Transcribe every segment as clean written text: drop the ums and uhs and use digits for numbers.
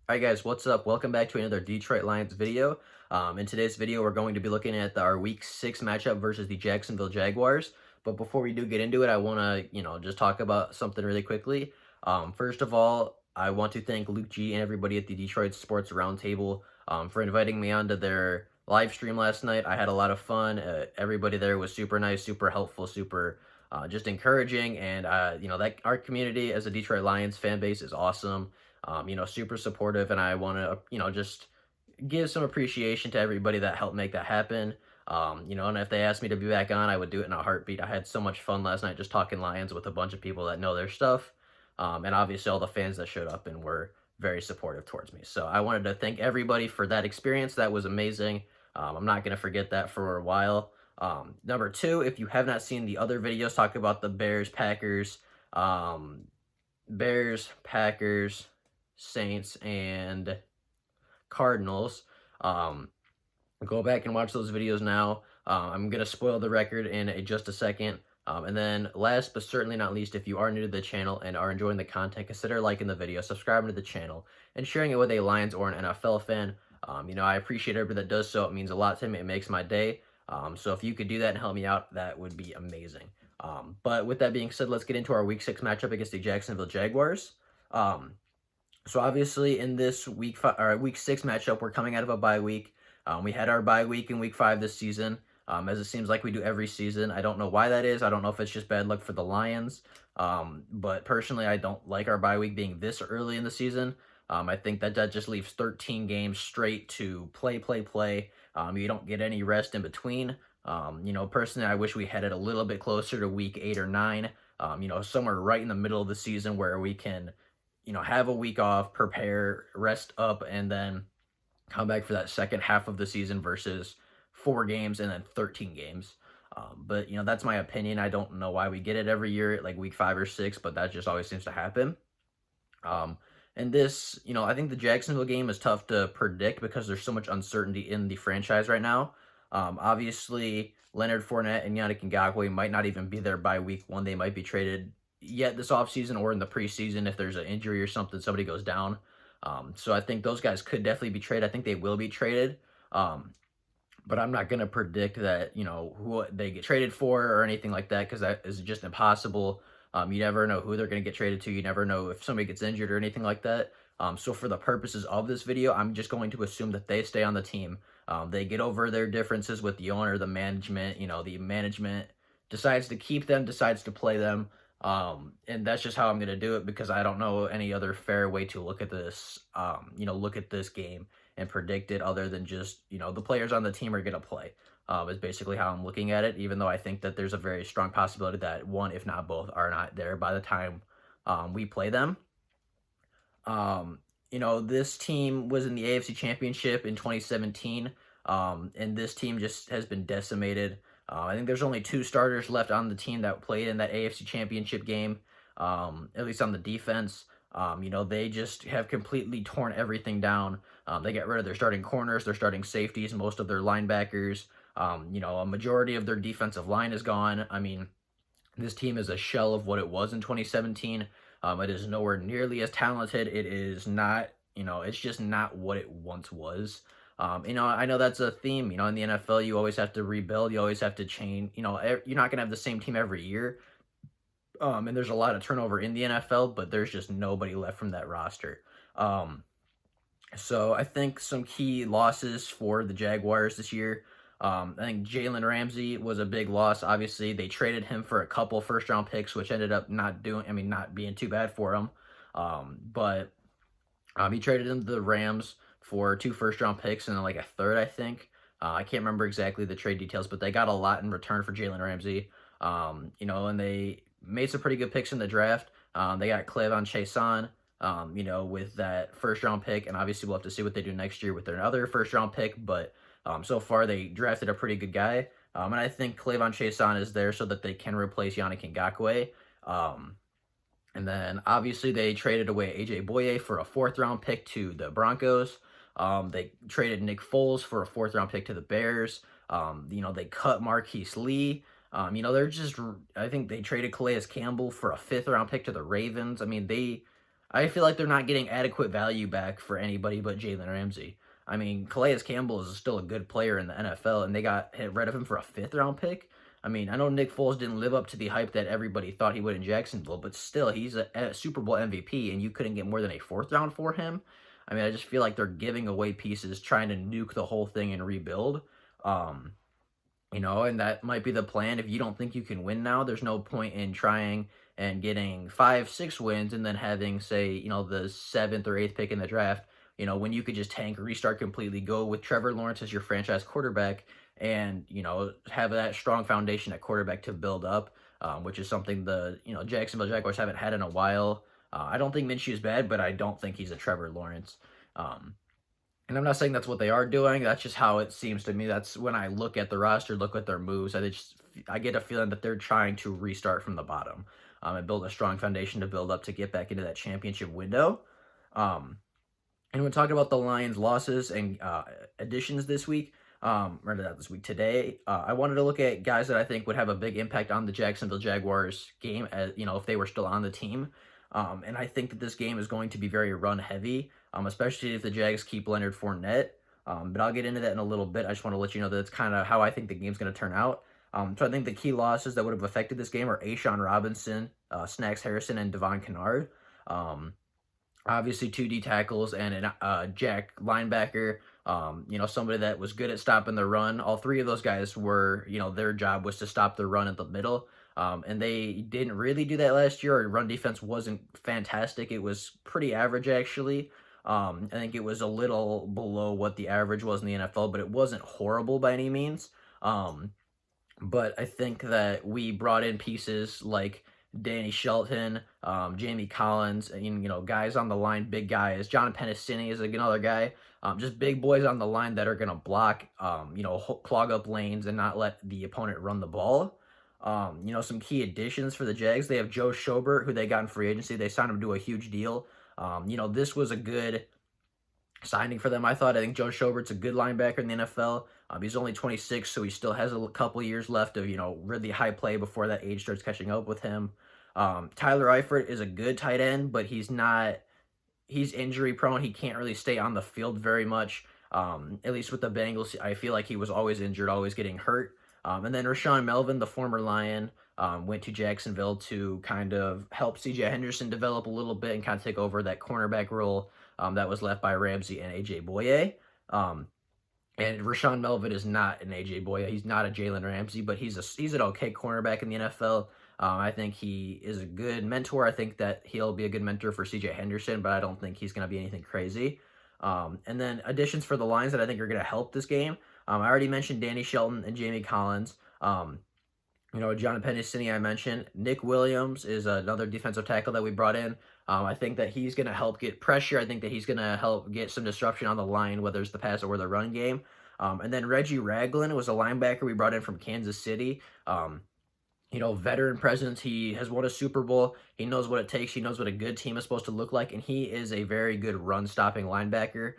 Alright guys, what's up? Welcome back to another Detroit Lions video. In today's video, we're going to be looking at our Week 6 matchup versus the Jacksonville Jaguars. But before we do get into it, I want to, just talk about something really quickly. First of all, I want to thank Luke G and everybody at the Detroit Sports Roundtable for inviting me onto their live stream last night. I had a lot of fun. Everybody there was super nice, super helpful, super just encouraging. And, that our community as a Detroit Lions fan base is awesome. Super supportive, and I want to, just give some appreciation to everybody that helped make that happen. And if they asked me to be back on, I would do it in a heartbeat. I had so much fun last night just talking Lions with a bunch of people that know their stuff, and obviously all the fans that showed up and were very supportive towards me. So I wanted to thank everybody for that experience. That was amazing. I'm not going to forget that for a while. Number two, if you have not seen the other videos, talk about the Bears, Packers, Saints, and Cardinals. Um, Go back and watch those videos now. I'm going to spoil the record in just a second. And then last but certainly not least, if you are new to the channel and are enjoying the content, consider liking the video, subscribing to the channel, and sharing it with a Lions or an NFL fan. I appreciate everybody that does so. It means a lot to me. It makes my day. So if you could do that and help me out, that would be amazing. But with that being said, let's get into our Week 6 matchup against the Jacksonville Jaguars. So obviously in this Week 6 matchup, we're coming out of a bye week. We had our bye week in Week 5 this season, as it seems like we do every season. I don't know why that is. I don't know if it's just bad luck for the Lions. But personally, I don't like our bye week being this early in the season. I think that just leaves 13 games straight to play. You don't get any rest in between. Personally, I wish we had it a little bit closer to Week 8 or 9, somewhere right in the middle of the season where we can, have a week off, prepare, rest up, and then come back for that second half of the season versus 4 games and then 13 games. But, that's my opinion. I don't know why we get it every year, like Week 5 or 6, but that just always seems to happen. And this, I think the Jacksonville game is tough to predict because there's so much uncertainty in the franchise right now. Obviously, Leonard Fournette and Yannick Ngakoue might not even be there by Week 1. They might be traded yet this offseason or in the preseason if there's an injury or something, somebody goes down. So I think those guys could definitely be traded. I think they will be traded. But I'm not going to predict that, who they get traded for or anything like that because that is just impossible. You never know who they're going to get traded to. You never know if somebody gets injured or anything like that. So for the purposes of this video, I'm just going to assume that they stay on the team. They get over their differences with the owner, the management. The management decides to keep them, decides to play them. And that's just how I'm going to do it because I don't know any other fair way to look at this, look at this game and predict it other than just, the players on the team are going to play. Is basically how I'm looking at it, even though I think that there's a very strong possibility that one, if not both, are not there by the time we play them. This team was in the AFC Championship in 2017, and this team just has been decimated. I think there's only 2 starters left on the team that played in that AFC Championship game, at least on the defense. They just have completely torn everything down. They got rid of their starting corners, their starting safeties, most of their linebackers. A majority of their defensive line is gone. I mean, this team is a shell of what it was in 2017. It is nowhere nearly as talented. It is not, it's just not what it once was. I know that's a theme, in the NFL, you always have to rebuild. You always have to change, you're not going to have the same team every year. And there's a lot of turnover in the NFL, but there's just nobody left from that roster. So I think some key losses for the Jaguars this year. I think Jalen Ramsey was a big loss. Obviously, they traded him for a couple first-round picks, which ended up not being too bad for him. But he traded him to the Rams for 2 first-round picks and then like a third, I think. I can't remember exactly the trade details, but they got a lot in return for Jalen Ramsey. And they made some pretty good picks in the draft. They got Clevon Chason, with that first-round pick, and obviously we'll have to see what they do next year with their other first-round pick, but so far they drafted a pretty good guy, and I think Clevon Chason is there so that they can replace Yannick Ngakoue. And then obviously they traded away A.J. Boye for a 4th-round pick to the Broncos. They traded Nick Foles for a 4th-round pick to the Bears. They cut Marquise Lee. I think they traded Calais Campbell for a 5th-round pick to the Ravens. I mean, they I feel like they're not getting adequate value back for anybody but Jalen Ramsey. I mean, Calais Campbell is still a good player in the NFL, and they got rid of him for a fifth-round pick. I mean, I know Nick Foles didn't live up to the hype that everybody thought he would in Jacksonville, but still, he's a Super Bowl MVP, and you couldn't get more than a fourth round for him. I mean, I just feel like they're giving away pieces, trying to nuke the whole thing and rebuild. Um, and that might be the plan. If you don't think you can win now, there's no point in trying and getting 5, 6 wins and then having, say, the seventh or eighth pick in the draft, when you could just tank, restart completely, go with Trevor Lawrence as your franchise quarterback and, have that strong foundation at quarterback to build up, which is something the, Jacksonville Jaguars haven't had in a while. I don't think Minshew is bad, but I don't think he's a Trevor Lawrence. And I'm not saying that's what they are doing. That's just how it seems to me. That's when I look at the roster, look at their moves. I get a feeling that they're trying to restart from the bottom, and build a strong foundation to build up to get back into that championship window. And when talking about the Lions' losses and additions this week, or not this week, today, I wanted to look at guys that I think would have a big impact on the Jacksonville Jaguars game, as if they were still on the team. And I think that this game is going to be very run heavy, especially if the Jags keep Leonard Fournette. But I'll get into that in a little bit. I just want to let you know that it's kind of how I think the game's going to turn out. So I think the key losses that would have affected this game are Ashawn Robinson, Snacks Harrison, and Devon Kennard. Obviously, 2 D tackles and a jack linebacker. Somebody that was good at stopping the run. All 3 of those guys were, their job was to stop the run at the middle. And they didn't really do that last year. Our run defense wasn't fantastic. It was pretty average, actually. I think it was a little below what the average was in the NFL, but it wasn't horrible by any means. But I think that we brought in pieces like Danny Shelton, Jamie Collins, and, guys on the line, big guys. John Pennicini is another guy. Just big boys on the line that are going to block, clog up lanes and not let the opponent run the ball. Some key additions for the Jags. They have Joe Schobert, who they got in free agency. They signed him to a huge deal. This was a good signing for them, I thought. I think Joe Schobert's a good linebacker in the NFL. He's only 26, so he still has a couple years left of, really high play before that age starts catching up with him. Tyler Eifert is a good tight end, but he's injury prone. He can't really stay on the field very much. At least with the Bengals, I feel like he was always injured, always getting hurt. And then Rashawn Melvin, the former Lion, went to Jacksonville to kind of help C.J. Henderson develop a little bit and kind of take over that cornerback role that was left by Ramsey and A.J. Boye. And Rashawn Melvin is not an A.J. Boye. He's not a Jalen Ramsey, but he's an okay cornerback in the NFL. I think he is a good mentor. I think that he'll be a good mentor for C.J. Henderson, but I don't think he's going to be anything crazy. And then additions for the Lions that I think are going to help this game. I already mentioned Danny Shelton and Jamie Collins. John Pennicini I mentioned. Nick Williams is another defensive tackle that we brought in. I think that he's going to help get pressure. I think that he's going to help get some disruption on the line, whether it's the pass or the run game. And then Reggie Ragland was a linebacker we brought in from Kansas City. Veteran presence. He has won a Super Bowl. He knows what it takes. He knows what a good team is supposed to look like, and he is a very good run-stopping linebacker.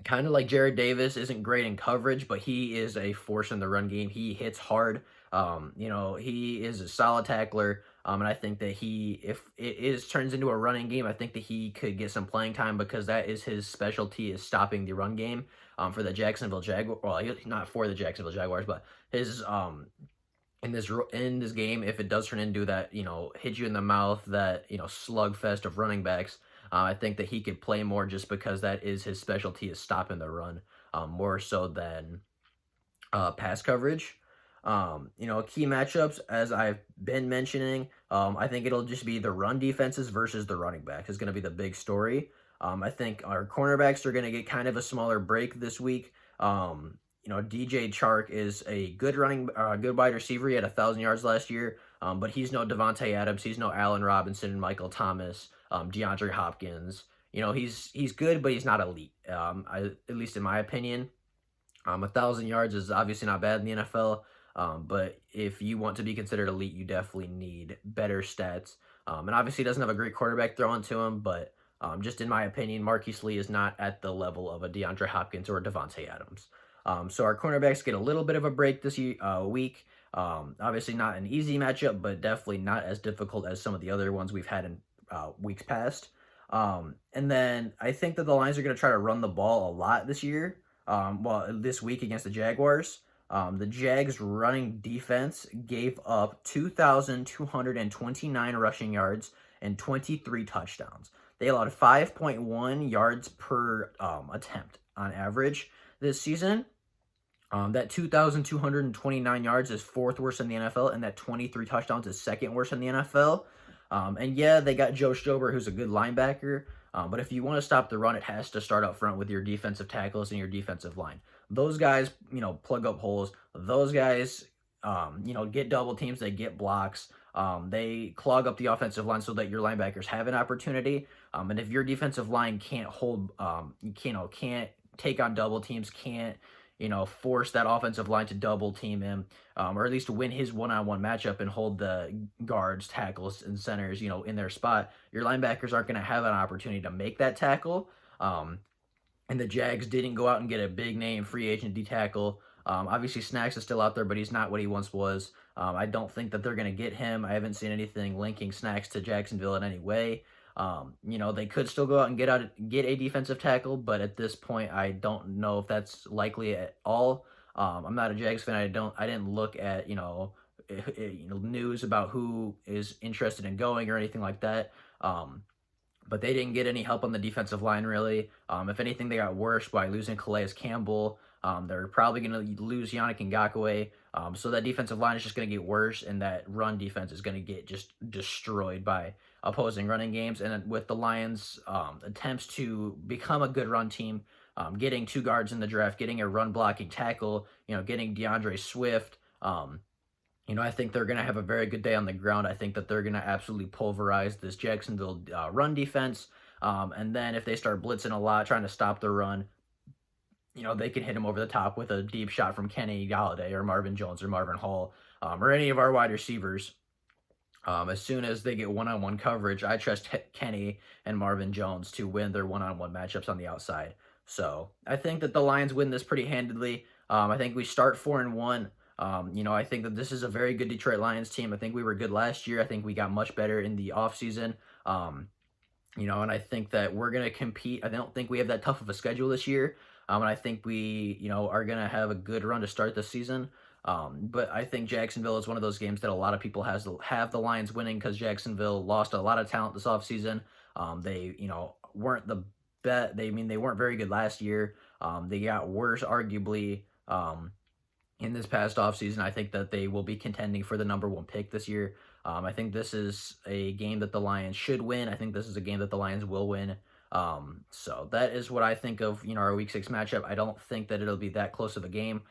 Kind of like Jared Davis, isn't great in coverage, but he is a force in the run game. He hits hard. He is a solid tackler. And I think that if it turns into a running game, I think that he could get some playing time because that is his specialty, is stopping the run game for the Jacksonville Jaguars. Well, not for the Jacksonville Jaguars, but his in this game, if it does turn into that, hit you in the mouth, that, slugfest of running backs, I think that he could play more just because that is his specialty, is stopping the run, more so than pass coverage. Key matchups, as I've been mentioning, I think it'll just be the run defenses versus the running backs is going to be the big story. I think our cornerbacks are going to get kind of a smaller break this week. DJ Chark is a good wide receiver. He had 1,000 yards last year, but he's no Devontae Adams. He's no Allen Robinson, Michael Thomas, DeAndre Hopkins. He's good, but he's not elite. At least in my opinion. 1,000 yards is obviously not bad in the NFL, but if you want to be considered elite, you definitely need better stats. And obviously he doesn't have a great quarterback throwing to him, but just in my opinion, Marquise Lee is not at the level of a DeAndre Hopkins or a Devontae Adams. So our cornerbacks get a little bit of a break this week. Obviously not an easy matchup, but definitely not as difficult as some of the other ones we've had in weeks past. And then I think that the Lions are going to try to run the ball a lot this year. This week against the Jaguars. The Jags running defense gave up 2,229 rushing yards and 23 touchdowns. They allowed 5.1 yards per attempt on average this season. That 2,229 yards is fourth worst in the NFL, and that 23 touchdowns is second worst in the NFL. And yeah, they got Joe Stober, who's a good linebacker. But if you want to stop the run, it has to start up front with your defensive tackles and your defensive line. Those guys, plug up holes. Those guys, get double teams. They get blocks. They clog up the offensive line so that your linebackers have an opportunity. And if your defensive line can't hold, can't take on double teams, can't, force that offensive line to double team him, or at least win his one-on-one matchup and hold the guards, tackles, and centers, in their spot, your linebackers aren't going to have an opportunity to make that tackle. And the Jags didn't go out and get a big-name free agent D-tackle. Obviously, Snacks is still out there, but he's not what he once was. I don't think that they're going to get him. I haven't seen anything linking Snacks to Jacksonville in any way. They could still go out and get a defensive tackle, but at this point, I don't know if that's likely at all. I'm not a Jags fan. I didn't look at news about who is interested in going or anything like that. But they didn't get any help on the defensive line, really. If anything, they got worse by losing Calais Campbell. They're probably going to lose Yannick Ngakoue. So that defensive line is just going to get worse, and that run defense is going to get just destroyed by opposing running games. And with the Lions' attempts to become a good run team, getting 2 guards in the draft, getting a run blocking tackle, getting DeAndre Swift, I think they're going to have a very good day on the ground. I think that they're going to absolutely pulverize this Jacksonville run defense. And then if they start blitzing a lot, trying to stop the run, they can hit him over the top with a deep shot from Kenny Galladay or Marvin Jones or Marvin Hall, or any of our wide receivers. As soon as they get one-on-one coverage, I trust Kenny and Marvin Jones to win their one-on-one matchups on the outside. So I think that the Lions win this pretty handedly. I think we start 4-1. I think that this is a very good Detroit Lions team. I think we were good last year. I think we got much better in the offseason. And I think that we're going to compete. I don't think we have that tough of a schedule this year. And I think we, are going to have a good run to start the season. But I think Jacksonville is one of those games that a lot of people have the Lions winning because Jacksonville lost a lot of talent this offseason. They, weren't the best. They weren't very good last year. They got worse, arguably, in this past offseason. I think that they will be contending for the number 1 pick this year. I think this is a game that the Lions should win. I think this is a game that the Lions will win. So that is what I think of, our Week 6 matchup. I don't think that it'll be that close of a game.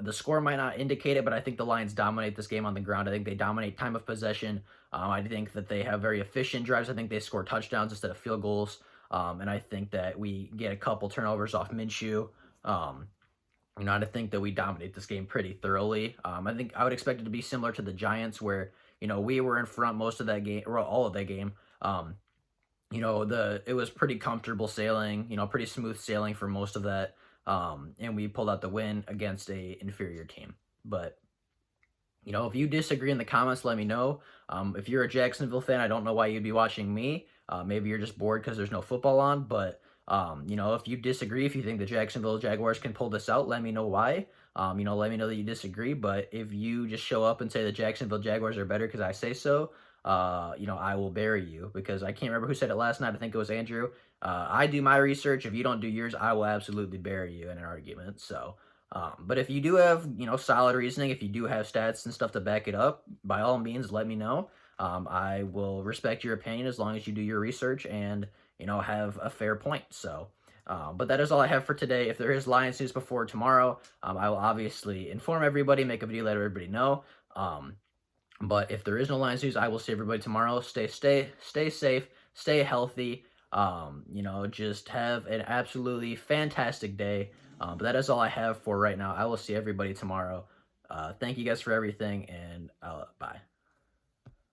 The score might not indicate it, but I think the Lions dominate this game on the ground. I think they dominate time of possession. I think that they have very efficient drives. I think they score touchdowns instead of field goals. And I think that we get a couple turnovers off Minshew. I think that we dominate this game pretty thoroughly. I think I would expect it to be similar to the Giants where, we were in front most of that game, or all of that game. It was pretty comfortable sailing, pretty smooth sailing for most of that. And we pulled out the win against a inferior team. But, if you disagree in the comments, let me know. If you're a Jacksonville fan, I don't know why you'd be watching me. Maybe you're just bored because there's no football on, but if you disagree, if you think the Jacksonville Jaguars can pull this out, let me know why. Let me know that you disagree. But if you just show up and say the Jacksonville Jaguars are better because I say so, I will bury you because I can't remember who said it last night. I think it was Andrew. I do my research. If you don't do yours, I will absolutely bury you in an argument. So, but if you do have, solid reasoning, if you do have stats and stuff to back it up, by all means, let me know. I will respect your opinion as long as you do your research and, have a fair point. So, but that is all I have for today. If there is Lions news before tomorrow, I will obviously inform everybody, make a video, let everybody know. But if there is no Lions news, I will see everybody tomorrow. Stay safe, stay healthy. Just have an absolutely fantastic day. But that is all I have for right now. I will see everybody tomorrow. Thank you guys for everything, and bye.